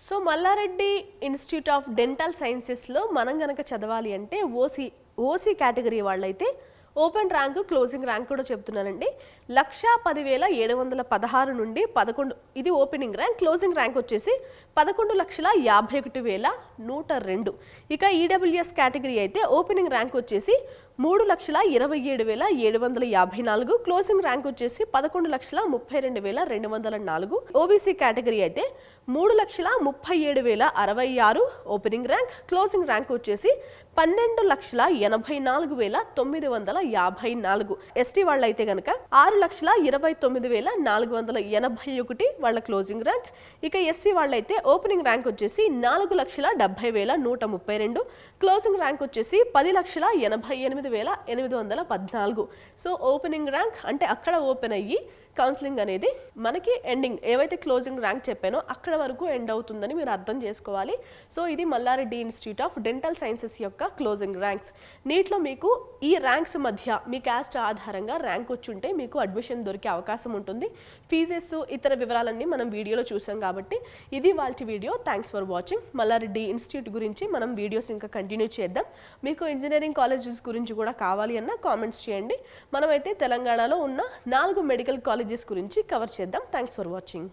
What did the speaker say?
So Mallareddy institute of dental సైన్సెస్లో మనం గనక చదవాలి అంటే ఓసీ కేటగిరీ వాళ్ళైతే ఓపెన్ ర్యాంకు క్లోజింగ్ ర్యాంక్ కూడా చెప్తున్నానండి. 1,10,716 నుండి 11 ఇది ఓపెనింగ్ ర్యాంక్. క్లోజింగ్ ర్యాంక్ వచ్చేసి 11,51,102. ఇక ఈడబ్ల్యూఎస్ కేటగిరీ అయితే ఓపెనింగ్ ర్యాంక్ వచ్చేసి 3,27,754. క్లోజింగ్ ర్యాంక్ వచ్చేసి 11,32,204. ఓబీసీ కేటగిరీ అయితే 3,37,066 ఓపెనింగ్ ర్యాంక్. క్లోజింగ్ ర్యాంక్ వచ్చేసి 12,84,954. ఎస్టీ వాళ్ళైతే గనక 6,29,481 వాళ్ళ క్లోజింగ్ ర్యాంక్. ఇక ఎస్సీ వాళ్ళైతే ఓపెనింగ్ ర్యాంక్ వచ్చేసి 4,70,132. క్లోజింగ్ ర్యాంక్ వచ్చేసి 10,88,814. సో ఓపెనింగ్ ర్యాంక్ అంటే అక్కడ ఓపెన్ అయ్యి కౌన్సిలింగ్ అనేది మనకి ఎండింగ్ ఏవైతే క్లోజింగ్ ర్యాంక్ చెప్పానో అక్కడ వరకు ఎండ్ అవుతుందని మీరు అర్థం చేసుకోవాలి. సో ఇది Mallareddy institute of dental sciences యొక్క క్లోజింగ్ ర్యాంక్స్. నీటిలో మీకు ఈ ర్యాంక్స్ మధ్య మీ క్యాస్ట్ ఆధారంగా ర్యాంక్ వచ్చుంటే మీకు అడ్మిషన్ దొరికే అవకాశం ఉంటుంది. ఫీజెస్ ఇతర వివరాలన్నీ మనం వీడియోలో చూసాం కాబట్టి ఇది వాళ్ళ వీడియో. Thanks for watching. Mallareddy institute గురించి మనం వీడియోస్ ఇంకా కంటిన్యూ చేద్దాం. మీకు ఇంజనీరింగ్ కాలేజెస్ గురించి కూడా కావాలి అన్న కామెంట్స్ చేయండి. మనమైతే తెలంగాణలో ఉన్న 4 మెడికల్ కాలేజెస్ గురించి కవర్ చేద్దాం. Thanks for watching.